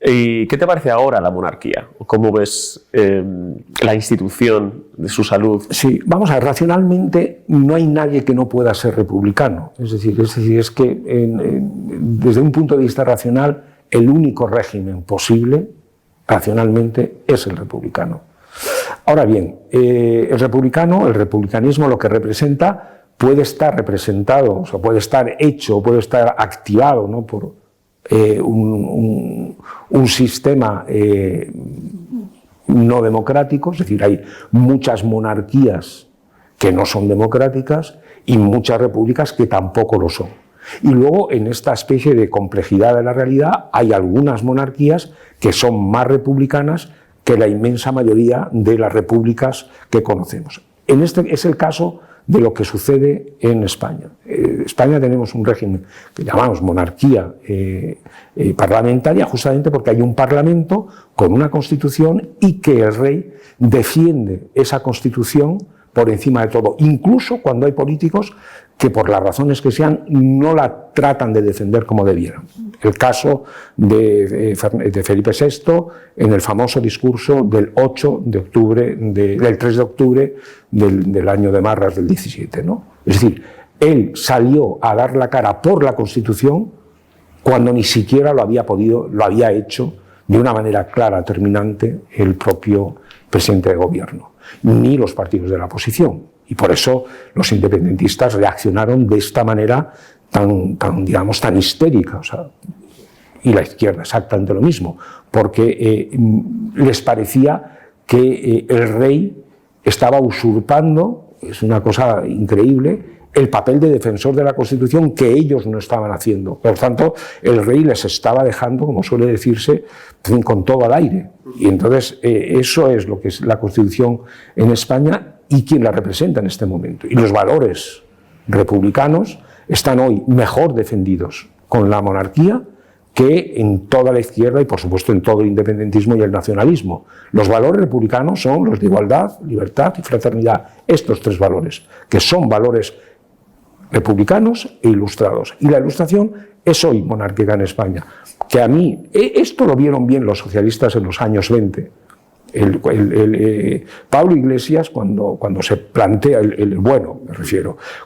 ¿Y qué te parece ahora la monarquía? ¿Cómo ves la institución de su salud? Sí, vamos a ver, racionalmente no hay nadie que no pueda ser republicano. Es decir, es que desde un punto de vista racional, el único régimen posible, racionalmente, es el republicano. Ahora bien, el republicanismo lo que representa puede estar representado, o sea, puede estar hecho, puede estar activado, ¿no?, por un sistema no democrático, es decir, hay muchas monarquías que no son democráticas y muchas repúblicas que tampoco lo son. Y luego, en esta especie de complejidad de la realidad, hay algunas monarquías que son más republicanas que la inmensa mayoría de las repúblicas que conocemos. Este es el caso de lo que sucede en España. En España tenemos un régimen que llamamos monarquía parlamentaria, justamente porque hay un parlamento con una constitución y que el rey defiende esa constitución por encima de todo, incluso cuando hay políticos que por las razones que sean no la tratan de defender como debieran. El caso de Felipe VI en el famoso discurso del 8 de octubre, del 3 de octubre del año de Marras del 17, ¿no? Es decir, él salió a dar la cara por la Constitución cuando ni siquiera lo había hecho de una manera clara, terminante, el propio presidente de gobierno, ni los partidos de la oposición. Y por eso los independentistas reaccionaron de esta manera digamos, tan histérica. O sea, y la izquierda exactamente lo mismo, porque les parecía que el rey estaba usurpando, es una cosa increíble, el papel de defensor de la Constitución que ellos no estaban haciendo. Por tanto, el rey les estaba dejando, como suele decirse, con todo al aire. Y entonces eso es lo que es la Constitución en España y quien la representa en este momento. Y los valores republicanos están hoy mejor defendidos con la monarquía que en toda la izquierda y, por supuesto, en todo el independentismo y el nacionalismo. Los valores republicanos son los de igualdad, libertad y fraternidad. Estos tres valores, que son valores republicanos e ilustrados. Y la ilustración es hoy monárquica en España. Que a mí, esto lo vieron bien los socialistas en los años 20. Pablo Iglesias, cuando se plantea,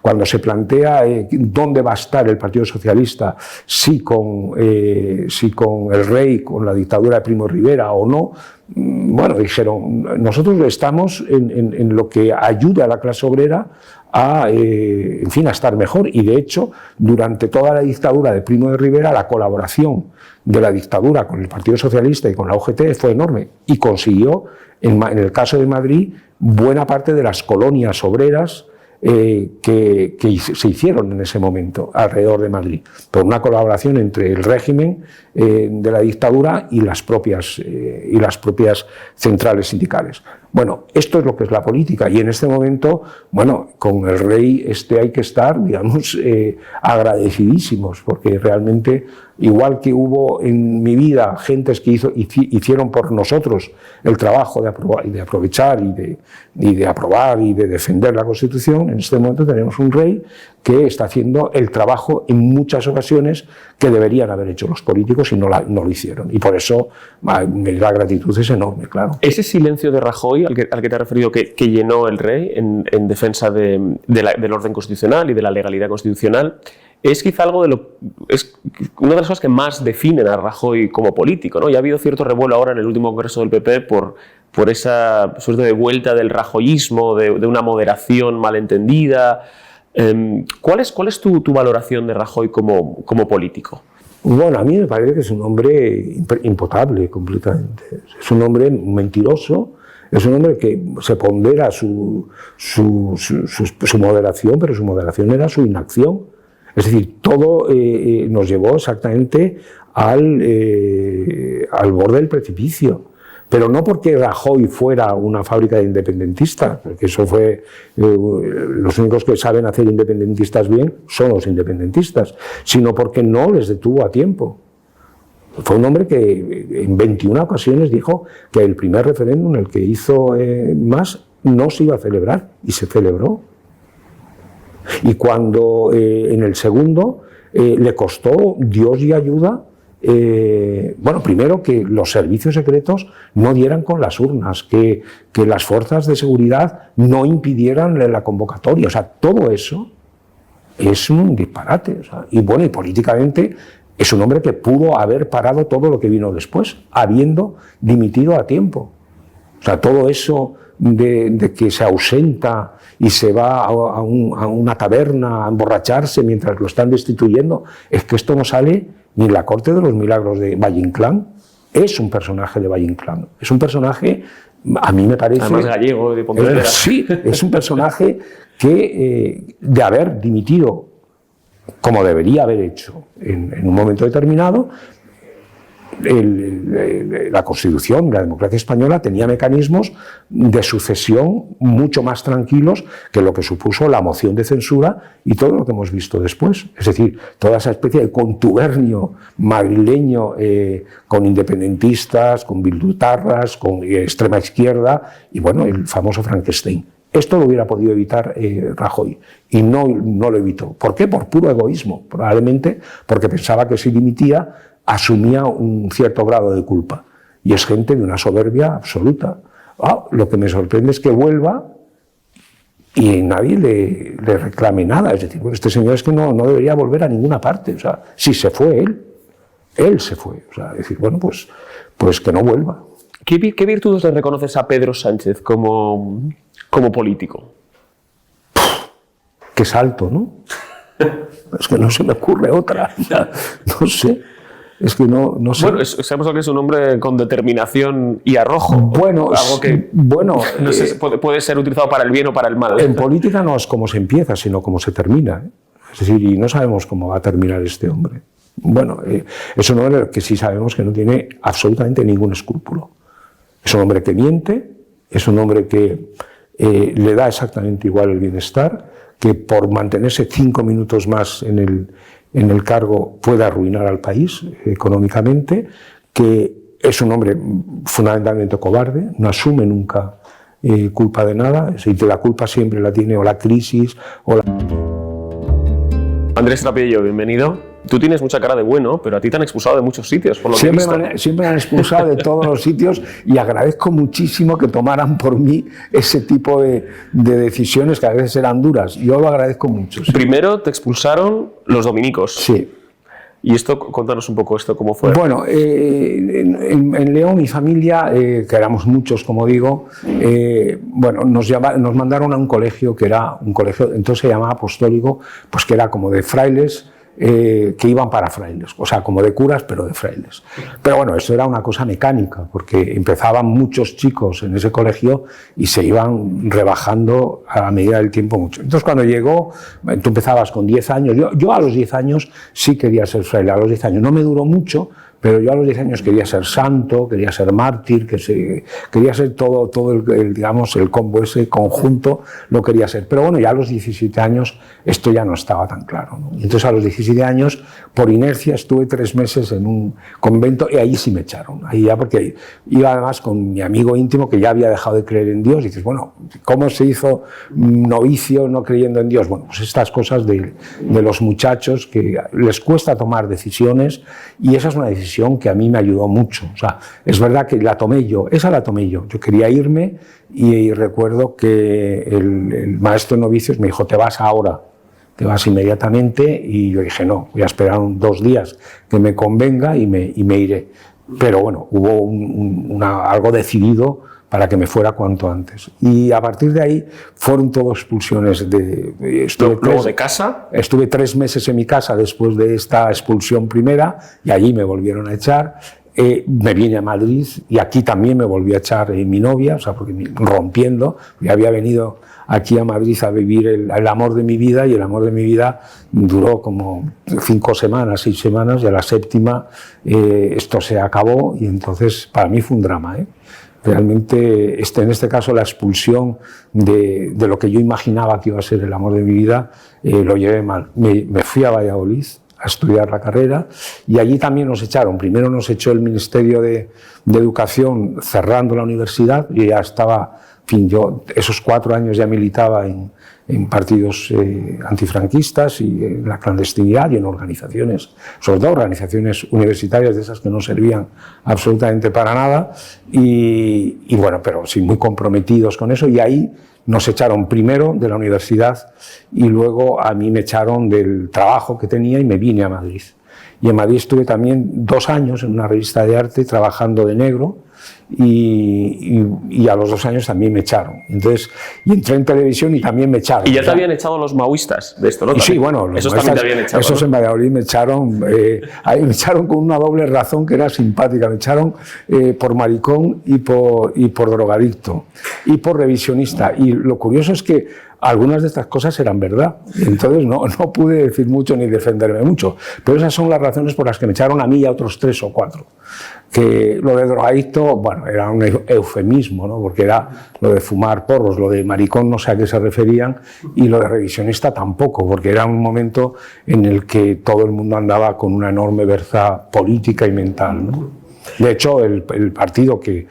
cuando se plantea dónde va a estar el Partido Socialista, si con el rey, con la dictadura de Primo de Rivera o no, bueno, dijeron, nosotros estamos en lo que ayude a la clase obrera a estar mejor. Y de hecho, durante toda la dictadura de Primo de Rivera, la colaboración de la dictadura con el Partido Socialista y con la UGT fue enorme y consiguió, en el caso de Madrid, buena parte de las colonias obreras que se hicieron en ese momento alrededor de Madrid, por una colaboración entre el régimen de la dictadura y las propias centrales sindicales. Bueno, esto es lo que es la política y en este momento, bueno, con el rey hay que estar, digamos, agradecidísimos, porque realmente, igual que hubo en mi vida gentes que hicieron por nosotros el trabajo de aprovechar y de aprobar y de defender la Constitución, en este momento tenemos un rey que está haciendo el trabajo en muchas ocasiones que deberían haber hecho los políticos y no lo hicieron. Y por eso la gratitud es enorme, claro. Ese silencio de Rajoy al que te has referido que llenó el rey en defensa del orden constitucional y de la legalidad constitucional, es quizá es una de las cosas que más definen a Rajoy como político, ¿no? Y ha habido cierto revuelo ahora en el último congreso del PP por esa suerte de vuelta del rajoyismo, de una moderación malentendida. ¿Cuál es tu valoración de Rajoy como político? Bueno, a mí me parece que es un hombre impotable completamente. Es un hombre mentiroso, es un hombre que se pondera su moderación, pero su moderación era su inacción. Es decir, todo nos llevó exactamente al borde del precipicio. Pero no porque Rajoy fuera una fábrica de independentistas, porque eso fue, los únicos que saben hacer independentistas bien son los independentistas, sino porque no les detuvo a tiempo. Fue un hombre que en 21 ocasiones dijo que el primer referéndum, el que hizo más, no se iba a celebrar, y se celebró. Y cuando en el segundo le costó Dios y ayuda bueno, primero que los servicios secretos no dieran con las urnas, que las fuerzas de seguridad no impidieran la convocatoria. O sea, todo eso es un disparate. O sea, y bueno, y políticamente es un hombre que pudo haber parado todo lo que vino después, habiendo dimitido a tiempo. O sea, todo eso de que se ausenta y se va a una taberna a emborracharse mientras lo están destituyendo, es que esto no sale ni en la Corte de los Milagros de Valle Inclán. Es un personaje de Valle Inclán. Es un personaje, a mí me parece... Además gallego, de Pontevedra. Sí, es un personaje que de haber dimitido como debería haber hecho en un momento determinado, la Constitución, la democracia española tenía mecanismos de sucesión mucho más tranquilos que lo que supuso la moción de censura y todo lo que hemos visto después. Es decir, toda esa especie de contubernio madrileño con independentistas, con bildutarras, con extrema izquierda y bueno, el famoso Frankenstein. Esto lo hubiera podido evitar Rajoy y no lo evitó. ¿Por qué? Por puro egoísmo, probablemente porque pensaba que si dimitía asumía un cierto grado de culpa. Y es gente de una soberbia absoluta. Lo que me sorprende es que vuelva y nadie le reclame nada. Es decir, bueno, este señor es que no debería volver a ninguna parte. O sea, si se fue él se fue. O sea, decir, bueno, pues que no vuelva. ¿Qué virtudes le reconoces a Pedro Sánchez como político? Qué salto, ¿no? Es que no se me ocurre otra. No sé. Es que no sé. Bueno, sabemos que es un hombre con determinación y arrojo. Bueno, algo que no sé, puede ser utilizado para el bien o para el mal. En política no es cómo se empieza, sino cómo se termina. Es decir, y no sabemos cómo va a terminar este hombre. Bueno, es un hombre que sí sabemos que no tiene absolutamente ningún escrúpulo. Es un hombre que miente, es un hombre que le da exactamente igual el bienestar, que por mantenerse 5 minutos más en el cargo puede arruinar al país económicamente, que es un hombre fundamentalmente cobarde, no asume nunca culpa de nada, es decir, que la culpa siempre la tiene o la crisis o la... Andrés Trapello, bienvenido. Tú tienes mucha cara de bueno, pero a ti te han expulsado de muchos sitios, por lo que he visto. Siempre me han expulsado de todos los sitios y agradezco muchísimo que tomaran por mí ese tipo de decisiones que a veces eran duras. Yo lo agradezco mucho. Sí. Primero te expulsaron los dominicos. Sí. Y esto, contanos un poco esto, ¿cómo fue? Bueno, en León, mi familia, que éramos muchos, como digo, bueno, nos mandaron a un colegio que era un colegio, entonces se llamaba apostólico, pues que era como de frailes, que iban para frailes, o sea, como de curas, pero de frailes. Pero bueno, eso era una cosa mecánica, porque empezaban muchos chicos en ese colegio y se iban rebajando a la medida del tiempo mucho. Entonces, cuando llegó, tú empezabas con 10 años, yo a los 10 años sí quería ser fraile, a los 10 años no me duró mucho, pero yo a los 10 años quería ser santo, quería ser mártir, quería ser todo digamos, el combo, ese conjunto, lo quería ser. Pero bueno, ya a los 17 años esto ya no estaba tan claro, ¿no? Y entonces a los 17 años, por inercia, estuve 3 meses en un convento y ahí sí me echaron. Ahí ya, porque iba además con mi amigo íntimo que ya había dejado de creer en Dios. Y dices, bueno, ¿cómo se hizo novicio no creyendo en Dios? Bueno, pues estas cosas de los muchachos que les cuesta tomar decisiones, y esa es una decisión que a mí me ayudó mucho. O sea, es verdad que la tomé yo, esa la tomé yo. Yo quería irme y recuerdo que el maestro de novicios me dijo, te vas ahora, te vas inmediatamente, y yo dije, no, voy a esperar 2 días que me convenga y me iré. Pero bueno, hubo algo decidido para que me fuera cuanto antes. Y a partir de ahí fueron todas expulsiones. ¿Luego de casa? Estuve 3 meses en mi casa después de esta expulsión primera y allí me volvieron a echar. Me vine a Madrid y aquí también me volvió a echar mi novia, o sea, porque rompiendo, yo había venido aquí a Madrid a vivir el amor de mi vida, y el amor de mi vida duró como 5 semanas, 6 semanas, y a la 7ª esto se acabó, y entonces para mí fue un drama, ¿eh? Realmente, en este caso, la expulsión de lo que yo imaginaba que iba a ser el amor de mi vida, lo llevé mal. Me fui a Valladolid a estudiar la carrera y allí también nos echaron. Primero nos echó el Ministerio de Educación cerrando la universidad, y ya estaba fin, yo esos 4 años ya militaba en partidos antifranquistas y en la clandestinidad y en organizaciones, sobre todo organizaciones universitarias de esas que no servían absolutamente para nada y bueno, pero sí muy comprometidos con eso, y ahí nos echaron primero de la universidad y luego a mí me echaron del trabajo que tenía y me vine a Madrid. Y en Madrid estuve también 2 años en una revista de arte trabajando de negro y a los 2 años también me echaron. Entonces, y entré en televisión y también me echaron. ¿Y ya te habían echado los maoístas de esto, no? Sí, bueno, esos también te habían echado. Esos, ¿no? En Valladolid me echaron con una doble razón que era simpática. Me echaron por maricón y por drogadicto y por revisionista. Y lo curioso es que algunas de estas cosas eran verdad. Entonces no pude decir mucho ni defenderme mucho. Pero esas son las razones por las que me echaron a mí y a otros 3 o 4. Que lo de drogadicto, bueno, era un eufemismo, ¿no? Porque era lo de fumar porros, lo de maricón no sé a qué se referían, y lo de revisionista tampoco, porque era un momento en el que todo el mundo andaba con una enorme berza política y mental, ¿no? De hecho, el partido que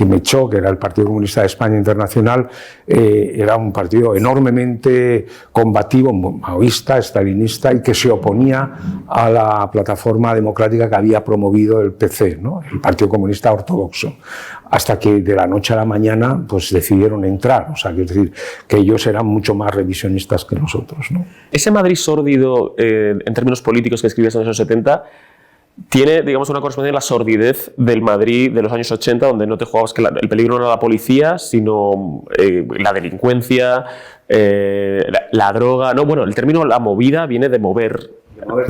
me echó, que era el Partido Comunista de España Internacional, era un partido enormemente combativo, maoísta, estalinista, y que se oponía a la plataforma democrática que había promovido el PC, ¿no? El Partido Comunista Ortodoxo, hasta que de la noche a la mañana pues decidieron entrar. O sea, es decir, que ellos eran mucho más revisionistas que nosotros, ¿no? Ese Madrid sórdido, en términos políticos, que escribías en los años 70, tiene, digamos, una correspondencia a la sordidez del Madrid de los años 80, donde no te jugabas que el peligro no era la policía, sino la delincuencia, la droga. No, bueno, el término la movida viene de mover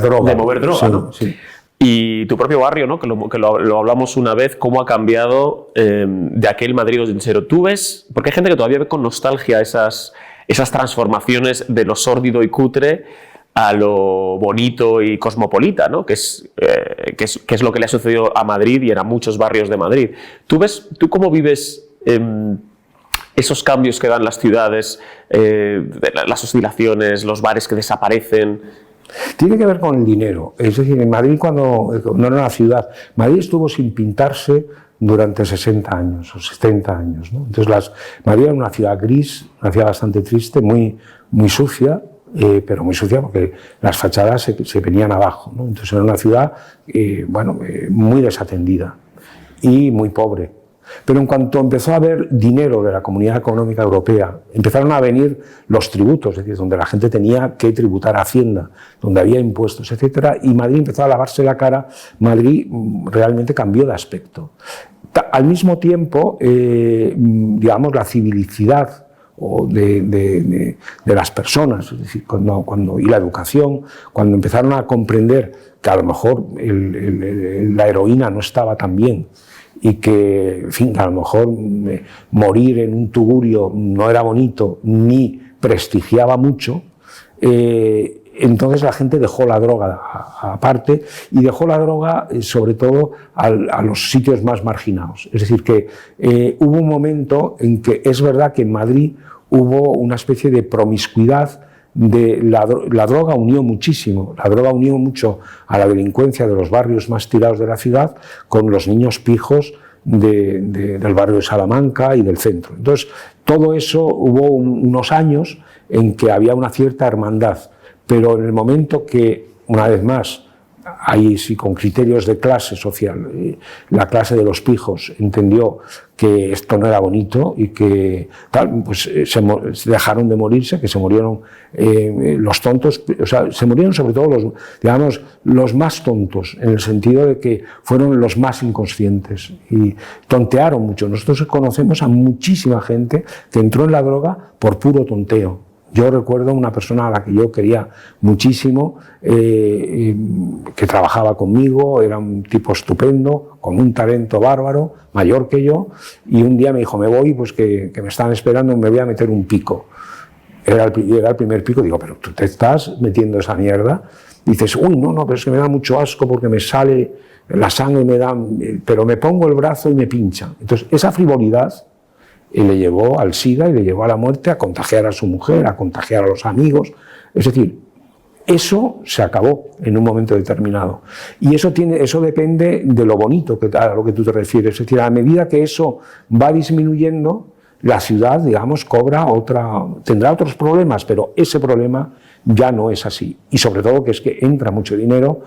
droga, sí, ¿no? Sí. Y tu propio barrio, ¿no? que lo hablamos una vez, cómo ha cambiado de aquel Madrid ochentero. Tú ves, porque hay gente que todavía ve con nostalgia esas transformaciones de lo sórdido y cutre a lo bonito y cosmopolita, ¿no? que es lo que le ha sucedido a Madrid y a muchos barrios de Madrid. ¿Tú cómo vives esos cambios que dan las ciudades, las oscilaciones, los bares que desaparecen? Tiene que ver con el dinero. Es decir, en Madrid, cuando no era una ciudad, Madrid estuvo sin pintarse durante 60 años o 70 años, ¿no? Entonces, Madrid era una ciudad gris, una ciudad bastante triste, muy sucia, pero muy sucia porque las fachadas se venían abajo, ¿no? Entonces era una ciudad muy desatendida y muy pobre. Pero en cuanto empezó a haber dinero de la Comunidad Económica Europea, empezaron a venir los tributos, es decir, donde la gente tenía que tributar a Hacienda, donde había impuestos, etcétera, y Madrid empezó a lavarse la cara. Madrid realmente cambió de aspecto. Al mismo tiempo, digamos, la civilicidad de las personas, es decir, y la educación, cuando empezaron a comprender que a lo mejor la heroína no estaba tan bien y que, en fin, a lo mejor morir en un tugurio no era bonito ni prestigiaba mucho, entonces la gente dejó la droga aparte y dejó la droga sobre todo a los sitios más marginados. Es decir, que hubo un momento en que es verdad que en Madrid hubo una especie de promiscuidad. La droga unió muchísimo, la droga unió mucho a la delincuencia de los barrios más tirados de la ciudad con los niños pijos del barrio de Salamanca y del centro. Entonces, todo eso hubo unos años en que había una cierta hermandad, pero en el momento que, una vez más, ahí sí con criterios de clase social, la clase de los pijos entendió que esto no era bonito y que tal, pues se dejaron de morirse, que se murieron los tontos, o sea, se murieron sobre todo los más tontos, en el sentido de que fueron los más inconscientes y tontearon mucho. Nosotros conocemos a muchísima gente que entró en la droga por puro tonteo. Yo recuerdo una persona a la que yo quería muchísimo, que trabajaba conmigo, era un tipo estupendo, con un talento bárbaro, mayor que yo, y un día me dijo, me voy, pues que me están esperando, me voy a meter un pico. Era el primer pico, digo, pero tú te estás metiendo esa mierda. Y dices, uy, no, pero es que me da mucho asco porque me sale la sangre, pero me pongo el brazo y me pincha. Entonces, esa frivolidad le llevó al SIDA y le llevó a la muerte, a contagiar a su mujer, a contagiar a los amigos. Es decir, eso se acabó en un momento determinado. Y eso depende de lo bonito a lo que tú te refieres. Es decir, a medida que eso va disminuyendo, la ciudad, digamos, tendrá otros problemas, pero ese problema ya no es así. Y sobre todo que es que entra mucho dinero,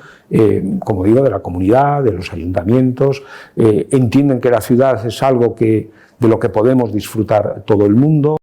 como digo, de la comunidad, de los ayuntamientos, entienden que la ciudad es algo de lo que podemos disfrutar todo el mundo.